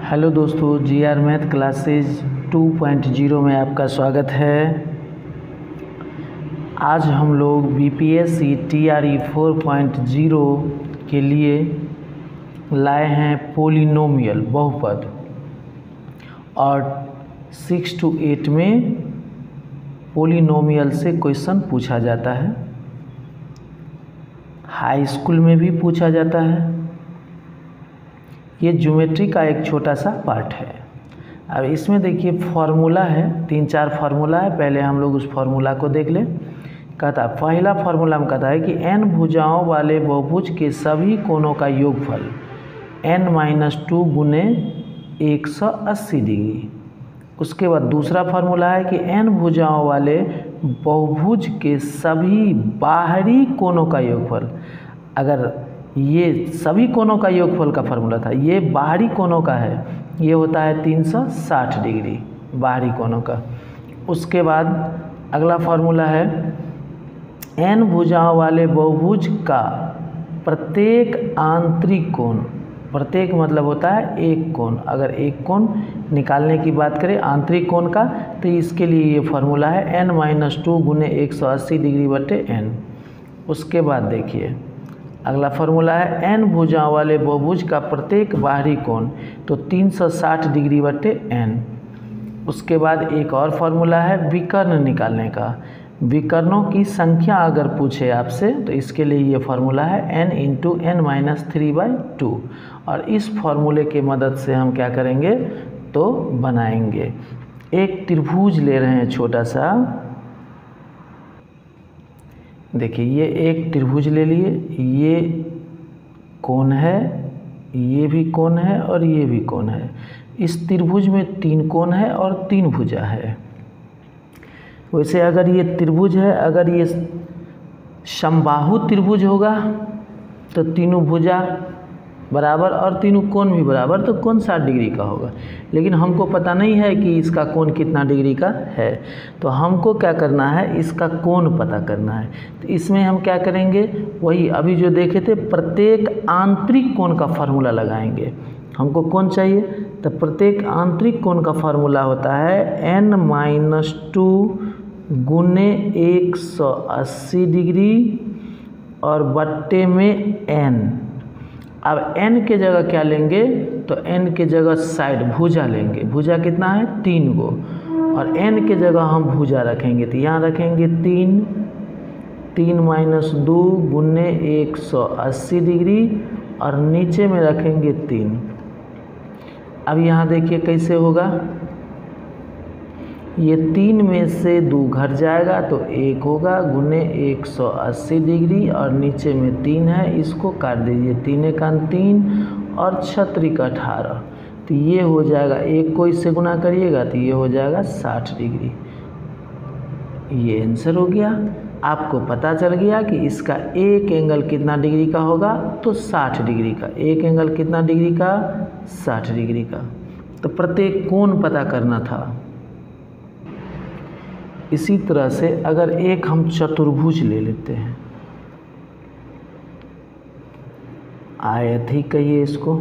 Hello दोस्तों, GR math classes 2.0 में आपका स्वागत है। आज हम लोग बीपीएससी टीआरई 4.0 के लिए लाए हैं पोलिनोमियल बहुपद, और 6 to 8 में पोलिनोमियल से क्वेश्चन पूछा जाता है। हाई स्कूल में भी पूछा जाता है। ये ज्योमेट्री का एक छोटा सा पार्ट है। अब इसमें देखिए फॉर्मूला है, 3-4 फार्मूला है। पहले हम लोग उस फार्मूला को देख लें। कहता है पहला फार्मूला में कहता है कि n भुजाओं वाले बहुभुज के सभी कोणों का योगफल n-2 गुने 180 डिग्री। उसके बाद दूसरा फार्मूला है कि n भुजाओं वाले बहुभुज के सभी बाहरी कोणों का योगफल। अगर ये सभी कोणों का योगफल का फार्मूला था, ये बाहरी कोणों का है, ये होता है 360 डिग्री बाहरी कोणों का। उसके बाद अगला फार्मूला है n भुजाओं वाले बहुभुज का प्रत्येक आंतरिक कोण, प्रत्येक मतलब होता है एक कोण। अगर एक कोण निकालने की बात करें आंतरिक कोण का, तो इसके लिए ये फार्मूला है n-2 गुने 180 डिग्री बटे n। उसके बाद देखिए अगला फार्मूला है n भुजाओं वाले बहुभुज का प्रत्येक बाहरी कोण, तो 360 डिग्री बटे n। उसके बाद एक और फार्मूला है विकर्ण निकालने का। विकर्णों की संख्या अगर पूछे आपसे, तो इसके लिए ये फार्मूला है n × n-3/2। और इस फार्मूले के मदद से हम क्या करेंगे तो बनाएंगे। एक त्रिभुज ले रहे हैं छोटा सा। देखिए ये एक त्रिभुज ले लिए, ये कोण है, ये भी कोण है और ये भी कोण है। इस त्रिभुज में 3 कोण है और 3 भुजा है। वैसे अगर ये त्रिभुज है, अगर ये समबाहु त्रिभुज होगा तो तीनों भुजा बराबर और तीनों कोण भी बराबर, तो कोण 60 डिग्री का होगा। लेकिन हमको पता नहीं है कि इसका कोण कितना डिग्री का है, तो हमको क्या करना है, इसका कोण पता करना है। तो इसमें हम क्या करेंगे, वही अभी जो देखे थे, प्रत्येक आंतरिक कोण का फार्मूला लगाएंगे। हमको कोण चाहिए, तो प्रत्येक आंतरिक कोण का फार्मूला होता है n-2 गुने 180 डिग्री और बट्टे में n। अब n के जगह क्या लेंगे, तो n के जगह साइड भुजा लेंगे। भुजा कितना है 3 गो, और n के जगह हम भुजा रखेंगे, तो यहाँ रखेंगे 3-2 गुने 180 डिग्री और नीचे में रखेंगे 3। अब यहाँ देखिए कैसे होगा, ये 3 में से 2 घट जाएगा तो 1 होगा गुने 180 डिग्री और नीचे में 3 है, इसको काट दीजिए। 3 और 6 18, तो ये हो जाएगा, 1 को इससे गुना करिएगा तो ये हो जाएगा 60 डिग्री। ये आंसर हो गया। आपको पता चल गया कि इसका एक एंगल कितना डिग्री का होगा, तो 60 डिग्री का। एक एंगल कितना डिग्री का, 60 डिग्री का। तो प्रत्येक कोण पता करना था। इसी तरह से अगर एक हम चतुर्भुज ले लेते हैं, आयत ही कहिए इसको,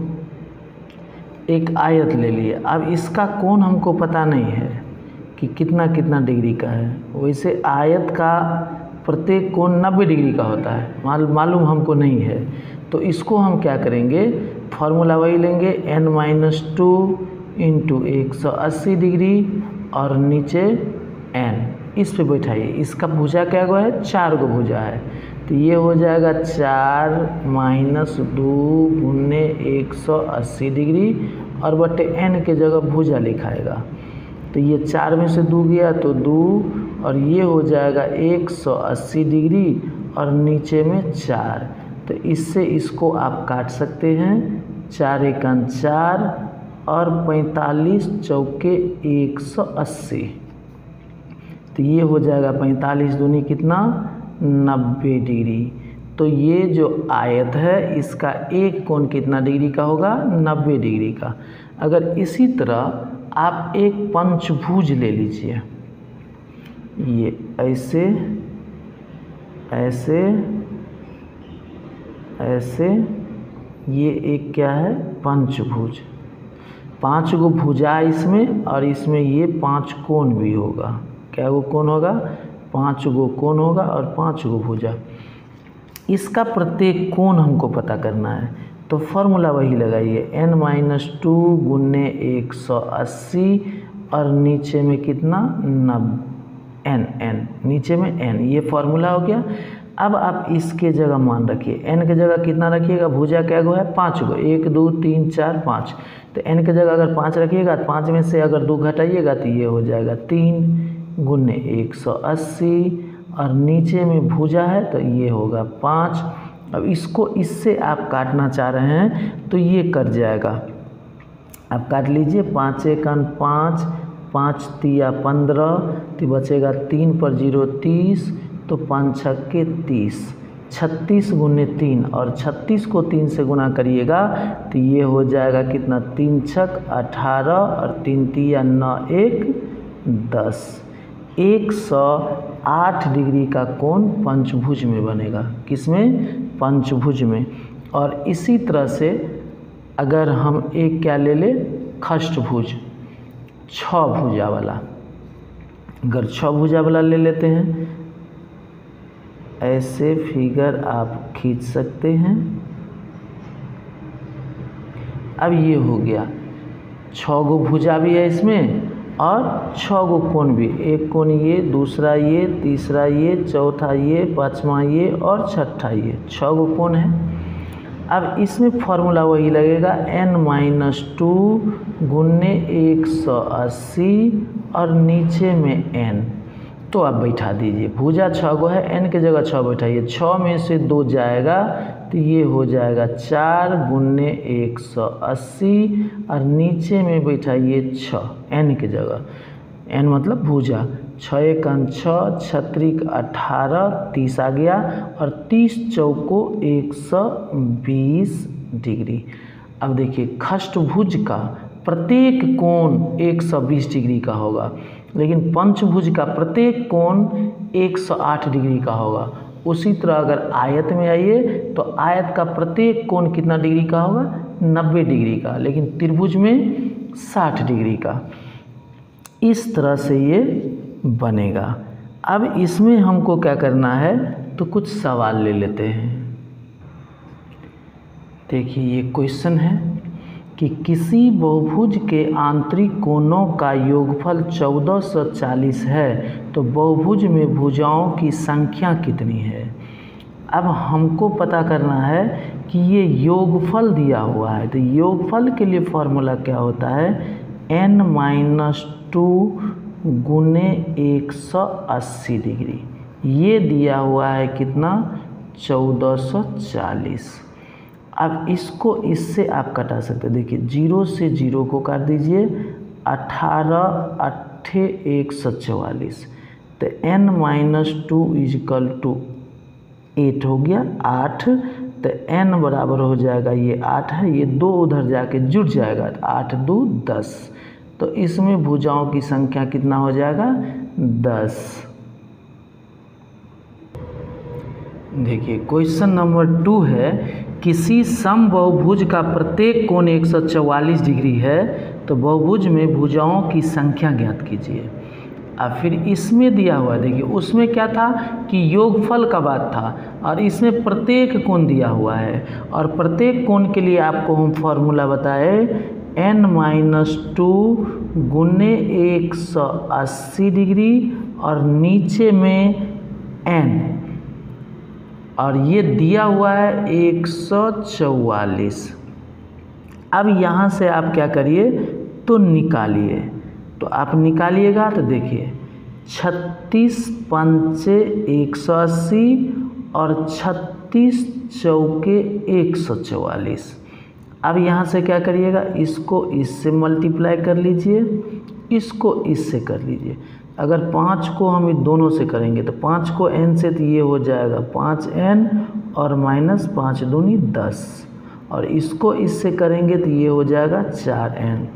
एक आयत ले लिए। अब इसका कोण हमको पता नहीं है कि कितना कितना डिग्री का है। वैसे आयत का प्रत्येक कोण 90 डिग्री का होता है, मालूम हमको नहीं है। तो इसको हम क्या करेंगे, फार्मूला वही लेंगे n-2 × 180 डिग्री और नीचे n। इस पे बैठाइए। इसका भुजा क्या गो है, 4 गो भुजा है, तो ये हो जाएगा 4-2 गुने 180 डिग्री और बटे n के जगह भुजा लिखाएगा। तो ये 4 में से 2 गया तो 2, और ये हो जाएगा 180 डिग्री और नीचे में 4। तो इससे इसको आप काट सकते हैं। 4 × 4 और 45 चौके 180, तो ये हो जाएगा 45 दूनी कितना, 90 डिग्री। तो ये जो आयत है इसका एक कोण कितना डिग्री का होगा, 90 डिग्री का। अगर इसी तरह आप एक पंचभुज ले लीजिए, ये ऐसे ऐसे ऐसे, ये एक क्या है, पंचभुज। 5 गो भुजा इसमें और इसमें ये 5 कोण भी होगा। क्या गो कोण होगा? 5 गो कोण होगा और 5 गो भुजा। इसका प्रत्येक कोण हमको पता करना है, तो फॉर्मूला वही लगाइए, n-2 गुने 180 और नीचे में कितना n नीचे में n, ये फॉर्मूला हो गया। अब आप इसके जगह मान रखिए, n के जगह कितना रखिएगा? भुजा क्या गो है? 5 गो, 1 2 3 4 5। तो n के जगह अगर 5 रखिएगा तो 5 में से अगर 2 घटाइएगा तो ये हो जाएगा 3 गुने 180 और नीचे में भुजा है तो ये होगा 5। अब इसको इससे आप काटना चाह रहे हैं तो ये कट जाएगा, आप काट लीजिए। 5 एकन 5, 5 तिया 15, तो बचेगा 3 पर 0 30, तो 5 छक्के 30, 36 गुने 3 और 36 को 3 से गुना करिएगा तो ये हो जाएगा कितना? 3 छक 18 और 3 तिया 9 1 10। 108 डिग्री का कोण पंचभुज में बनेगा। किसमें? पंचभुज में। और इसी तरह से अगर हम एक क्या ले ले? खष्टभुज, 6 भुजा वाला। अगर 6 भुजा वाला ले लेते हैं, ऐसे फिगर आप खींच सकते हैं। अब ये हो गया, 6 गो भुजा भी है इसमें और 6 गो कोण भी, एक कोण ये, दूसरा ये, तीसरा ये, चौथा ये, पांचवा ये और छठा ये, 6 गो कोण है। अब इसमें फॉर्मूला वही लगेगा, n-2 गुने 180 और नीचे में n, तो आप बैठा दीजिए। भुजा 6 गो है, n के जगह 6 बैठाइए, 6 में से 2 जाएगा तो ये हो जाएगा 4 गुने 180 और नीचे में बैठाइए 6 n के जगह, n मतलब भुजा। 6 एकन 6, 6 18, 30 आ गया और 30 चौको 120 डिग्री। अब देखिए खष्टभुज का प्रत्येक कोण 120 डिग्री का होगा, लेकिन पंचभुज का प्रत्येक कोण 108 डिग्री का होगा। उसी तरह अगर आयत में आइए तो आयत का प्रत्येक कोण कितना डिग्री का होगा? 90 डिग्री का, लेकिन त्रिभुज में 60 डिग्री का। इस तरह से ये बनेगा। अब इसमें हमको क्या करना है, तो कुछ सवाल ले लेते हैं। देखिए ये क्वेश्चन है कि किसी बहुभुज के आंतरिक कोणों का योगफल 1440 है, तो बहुभुज में भुजाओं की संख्या कितनी है? अब हमको पता करना है कि ये योगफल दिया हुआ है, तो योगफल के लिए फॉर्मूला क्या होता है? n-2 गुने 180 डिग्री। ये दिया हुआ है कितना? 1440। अब इसको इससे आप कटा सकते हैं। देखिए 0 से 0 को काट दीजिए, 18 8 144, तो n-2 इजकल टू 8 हो गया 8, तो n बराबर हो जाएगा, ये 8 है, ये 2 उधर जाके जुड़ जाएगा, 8 2 10, तो इसमें भुजाओं की संख्या कितना हो जाएगा? 10। देखिए क्वेश्चन नंबर 2 है, किसी समबहुभुज का प्रत्येक कोण 144 डिग्री है, तो बहुभुज में भुजाओं की संख्या ज्ञात कीजिए। अब फिर इसमें दिया हुआ, देखिए उसमें क्या था कि योगफल का बात था और इसमें प्रत्येक कोण दिया हुआ है, और प्रत्येक कोण के लिए आपको हम फॉर्मूला बताए n-2 गुने 180 डिग्री और नीचे में n, और ये दिया हुआ है 144। अब यहाँ से आप क्या करिए, तो निकालिए। तो आप निकालिएगा तो देखिए 36 पंचे 180 और 36 चौके 144। अब यहाँ से क्या करिएगा, इसको इससे मल्टीप्लाई कर लीजिए, इसको इससे कर लीजिए। अगर 5 को हम इन दोनों से करेंगे तो 5 को n से, तो ये हो जाएगा 5n और माइनस 5 दूनी 10, और इसको इससे करेंगे तो ये हो जाएगा 4n।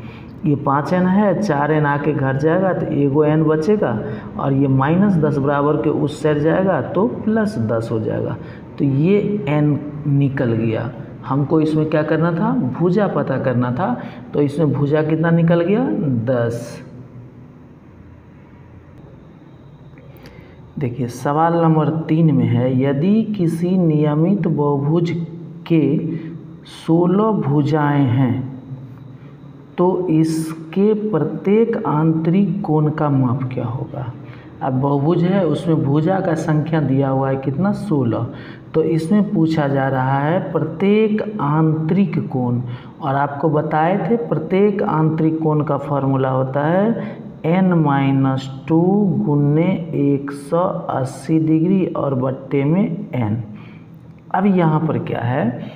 ये 5n है, 4n आके घर जाएगा तो एगो n बचेगा, और ये माइनस 10 बराबर के उस साइड जाएगा तो प्लस 10 हो जाएगा, तो ये n निकल गया। हमको इसमें क्या करना था, भुजा पता करना था। तो इसमें भुजा कितना निकल गया, 10। देखिए सवाल नंबर 3 में है, यदि किसी नियमित बहुभुज के 16 भुजाएं हैं तो इसके प्रत्येक आंतरिक कोण का माप क्या होगा। अब बहुभुज है, उसमें भुजा का संख्या दिया हुआ है कितना, 16। तो इसमें पूछा जा रहा है प्रत्येक आंतरिक कोण, और आपको बताए थे प्रत्येक आंतरिक कोण का फॉर्मूला होता है n-2 गुने 180 डिग्री और बट्टे में n। अब यहाँ पर क्या है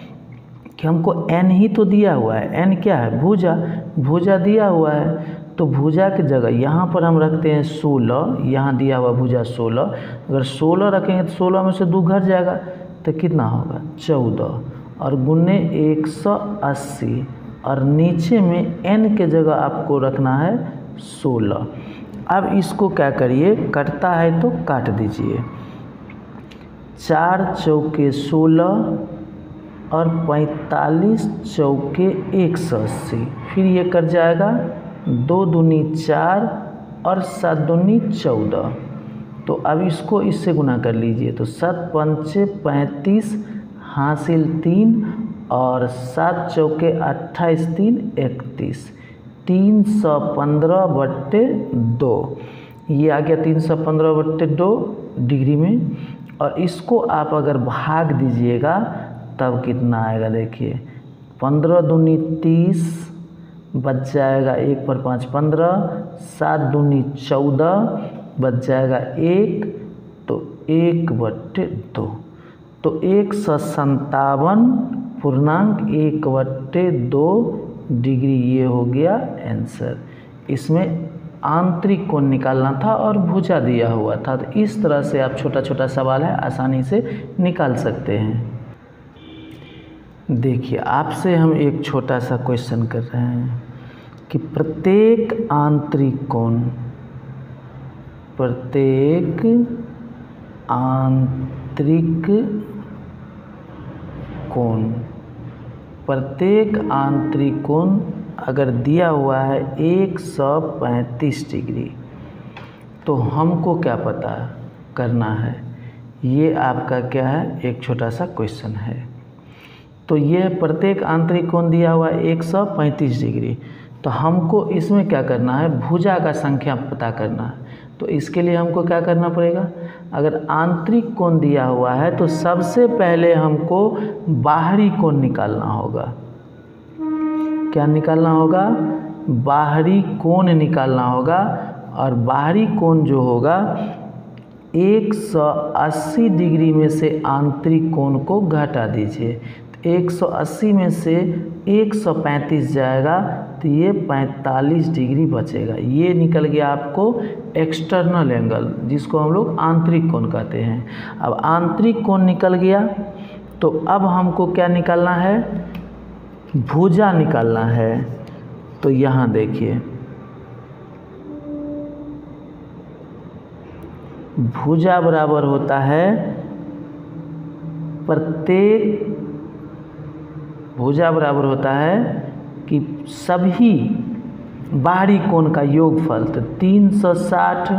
कि हमको n ही तो दिया हुआ है, n क्या है, भुजा, भुजा दिया हुआ है। तो भुजा की जगह यहाँ पर हम रखते हैं 16, यहाँ दिया हुआ भुजा 16, अगर 16 रखेंगे तो 16 में से 2 घट जाएगा तो कितना होगा, 14, और गुने 180, और नीचे में n के जगह आपको रखना है 16। अब इसको क्या करिए, कटता है तो काट दीजिए, 4 चौके 16 और 45 चौके 180, फिर ये कट जाएगा 2 दूनी 4 और 7 दूनी 14। तो अब इसको इससे गुना कर लीजिए, तो 7 पंचे 35 हासिल 3 और 7 चौके 28 3 31, 315/2, ये आ गया 315/2 डिग्री में। और इसको आप अगर भाग दीजिएगा तब कितना आएगा, देखिए 15 दूनी 30, बच जाएगा 1 पर 5 15, 7 दूनी 14, बच जाएगा 1, तो 1/2, तो 157.1/2 डिग्री ये हो गया आंसर। इसमें आंतरिक कोण निकालना था और भुजा दिया हुआ था। तो इस तरह से आप छोटा छोटा सवाल है आसानी से निकाल सकते हैं। देखिए आपसे हम एक छोटा सा क्वेश्चन कर रहे हैं कि प्रत्येक आंतरिक कोण, प्रत्येक आंतरिक कोण, प्रत्येक आंतरिक कोण अगर दिया हुआ है 135 डिग्री, तो हमको क्या पता करना है, ये आपका क्या है, एक छोटा सा क्वेश्चन है। तो ये प्रत्येक आंतरिक कोण दिया हुआ है 135 डिग्री, तो हमको इसमें क्या करना है, भुजा का संख्या पता करना है। तो इसके लिए हमको क्या करना पड़ेगा, अगर आंतरिक कोण दिया हुआ है तो सबसे पहले हमको बाहरी कोण निकालना होगा। क्या निकालना होगा, बाहरी कोण निकालना होगा। और बाहरी कोण जो होगा 180 डिग्री में से आंतरिक कोण को घटा दीजिए। 180 में से 135 जाएगा तो ये 45 डिग्री बचेगा। ये निकल गया आपको एक्सटर्नल एंगल, जिसको हम लोग आंतरिक कोण कहते हैं। अब आंतरिक कोण निकल गया तो अब हमको क्या निकालना है, भुजा निकालना है। तो यहाँ देखिए भुजा बराबर होता है प्रत्येक, भुजा बराबर होता है कि सभी बाहरी कोण का योगफल। तो 360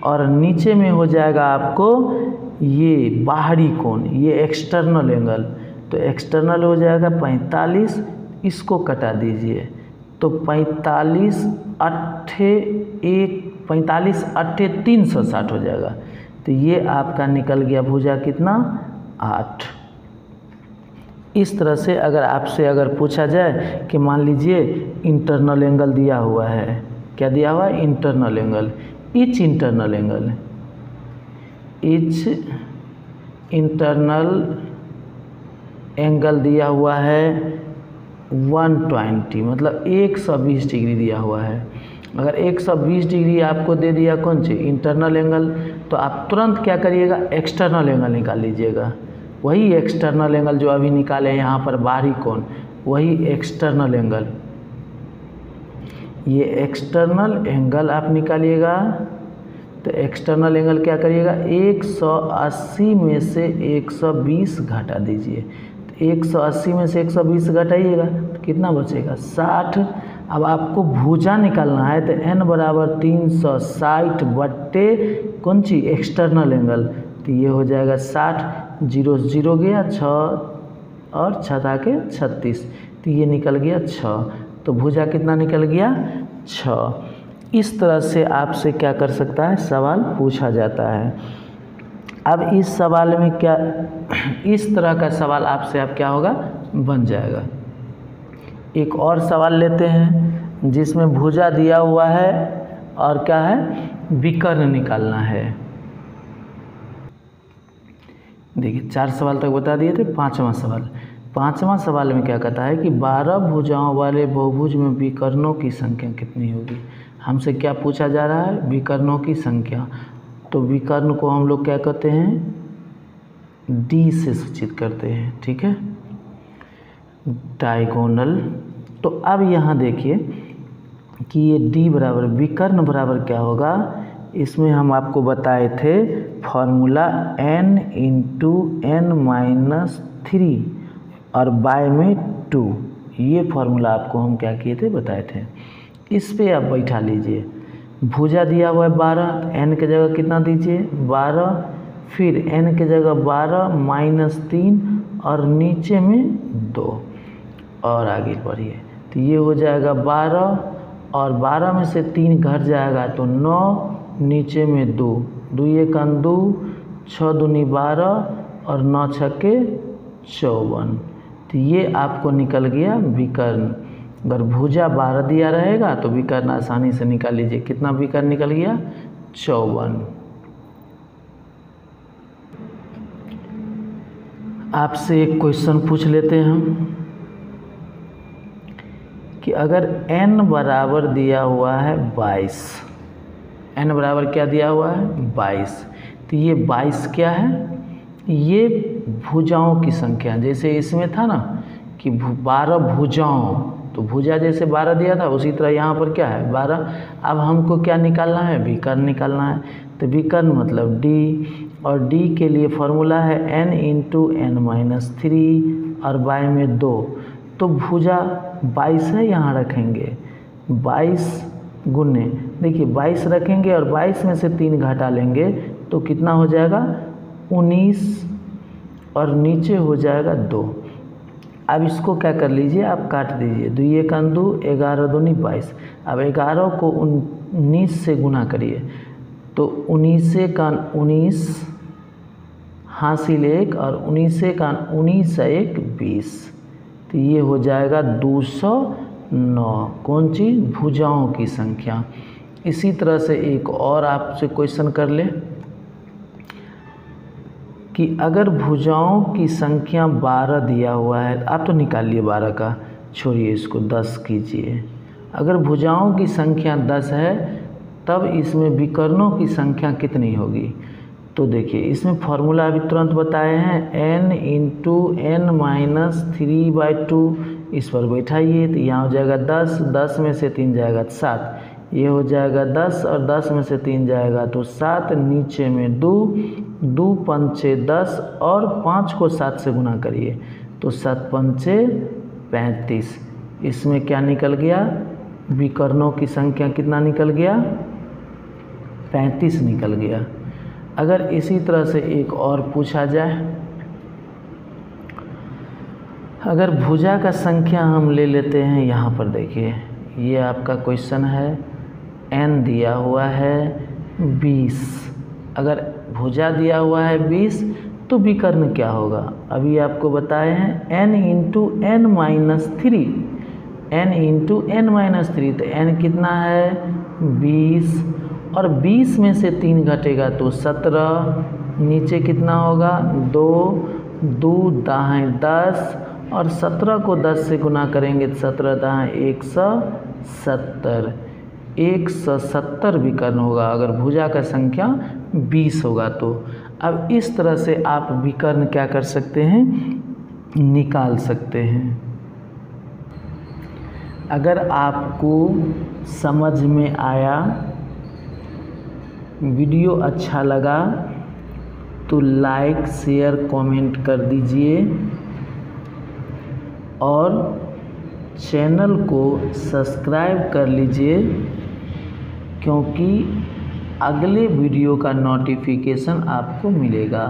और नीचे में हो जाएगा आपको ये बाहरी कोण, ये एक्सटर्नल एंगल। तो एक्सटर्नल हो जाएगा 45, इसको कटा दीजिए तो 45 अट्ठे 360 हो जाएगा। तो ये आपका निकल गया भुजा कितना, 8। इस तरह से अगर पूछा जाए कि मान लीजिए इंटरनल एंगल दिया हुआ है, क्या दिया हुआ है, internal angle, etch internal angle, etch internal angle दिया हुआ है 120, मतलब 120 डिग्री दिया हुआ है। अगर 120 डिग्री आपको दे दिया कौन सी, इंटरनल एंगल, तो आप तुरंत क्या करिएगा, एक्सटर्नल एंगल निकाल लीजिएगा। वही एक्सटर्नल एंगल जो अभी निकाले यहाँ पर बाहरी कोण, वही एक्सटर्नल एंगल, ये एक्सटर्नल एंगल आप निकालिएगा। तो एक्सटर्नल एंगल क्या करिएगा, 180 में से 120 घटा दीजिए 180 में से 120 घटाइएगा तो कितना बचेगा 60। अब आपको भुजा निकालना है तो n बराबर 360 बट्टे कौन सी एक्सटर्नल एंगल, तो ये हो जाएगा 60, 0 0 गया 6 और 6 था के 36, तो ये निकल गया 6। तो भुजा कितना निकल गया 6। इस तरह से आपसे क्या कर सकता है सवाल पूछा जाता है। अब इस सवाल में क्या, इस तरह का सवाल आपसे अब क्या होगा बन जाएगा। एक और सवाल लेते हैं जिसमें भुजा दिया हुआ है और क्या है विकर्ण निकालना है। देखिए 4 सवाल तक बता दिए थे। पाँचवा सवाल में क्या कहता है कि 12 भुजाओं वाले बहुभुज में विकर्णों की संख्या कितनी होगी। हमसे क्या पूछा जा रहा है विकर्णों की संख्या। तो विकर्ण को हम लोग क्या कहते हैं डी से सूचित करते हैं, ठीक है, डायगोनल। तो अब यहाँ देखिए कि ये डी बराबर विकर्ण बराबर क्या होगा, इसमें हम आपको बताए थे formula n into n minus 3 और बाय में 2, ये फॉर्मूला आपको हम क्या किए थे बताए थे। इस पे आप बैठा लीजिए। भुजा दिया हुआ है 12, n के जगह कितना दीजिए 12, फिर n के जगह 12 माइनस 3 और नीचे में 2 और आगे बढ़िए। तो ये हो जाएगा 12 और 12 में से 3 घट जाएगा तो 9, नीचे में 2, 2 1 2, 6 दूनी 12 और 9 छक्के 54। तो ये आपको निकल गया विकर्ण। अगर भुजा 12 दिया रहेगा तो विकर्ण आसानी से निकाल लीजिए। कितना विकर्ण निकल गया 54। आपसे एक क्वेश्चन पूछ लेते हैं हम कि अगर n बराबर दिया हुआ है 22, n बराबर क्या दिया हुआ है 22, तो ये 22 क्या है, ये भुजाओं की संख्या। जैसे इसमें था ना कि 12 भुजाओं, तो भुजा जैसे 12 दिया था उसी तरह यहाँ पर क्या है 12। अब हमको क्या निकालना है विकर्ण निकालना है। तो विकर्ण मतलब d, और d के लिए फॉर्मूला है n इंटू n माइनस 3 और बाय में 2। तो भुजा 22 है, यहाँ रखेंगे 22 गुने, देखिए 22 रखेंगे और 22 में से 3 घटा लेंगे तो कितना हो जाएगा 19 और नीचे हो जाएगा 2। अब इसको क्या कर लीजिए आप काट दीजिए, 2 1 2, 11 दूनी 22। अब 11 को 19 से गुना करिए तो 19 का 19 हासिल 1 और 19 का 19 1 20। तो ये हो जाएगा 209 कौन सी भुजाओं की संख्या। इसी तरह से एक और आपसे क्वेश्चन कर ले कि अगर भुजाओं की संख्या 12 दिया हुआ है, आप तो निकालिए 12 का, छोड़िए इसको 10 कीजिए। अगर भुजाओं की संख्या 10 है तब इसमें विकर्णों की संख्या कितनी होगी। तो देखिए इसमें फॉर्मूला अभी तुरंत बताए हैं n इंटू n माइनस 3/2। इस पर बैठाइए तो यहाँ हो जाएगा 10, 10 में से 3 जाएगा 7, ये हो जाएगा 10 और 10 में से 3 जाएगा तो 7, नीचे में 2, 2 पंचे 10 और 5 को 7 से गुना करिए तो 7 पंचे 35। इसमें क्या निकल गया विकर्णों की संख्या कितना निकल गया 35 निकल गया। अगर इसी तरह से एक और पूछा जाए, अगर भुजा का संख्या हम ले लेते हैं, यहाँ पर देखिए ये आपका क्वेश्चन है, n दिया हुआ है 20। अगर भुजा दिया हुआ है 20 तो विकर्ण क्या होगा, अभी आपको बताए हैं n into n minus 3, n into n minus 3। तो n कितना है 20 और 20 में से 3 घटेगा तो 17, नीचे कितना होगा 2, 2 दाएँ 10 और 17 को 10 से गुना करेंगे तो 17 दाएँ 170, 170 विकर्ण होगा अगर भुजा का संख्या 20 होगा तो। अब इस तरह से आप विकर्ण क्या कर सकते हैं निकाल सकते हैं। अगर आपको समझ में आया, वीडियो अच्छा लगा तो लाइक शेयर कमेंट कर दीजिए। और चैनल को सब्सक्राइब कर लीजिए, क्योंकि अगले वीडियो का नोटिफिकेशन आपको मिलेगा।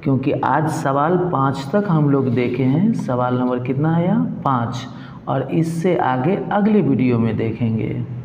क्योंकि आज सवाल 5 तक हम लोग देखे हैं, सवाल नंबर कितना है यहाँ 5, और इससे आगे अगले वीडियो में देखेंगे।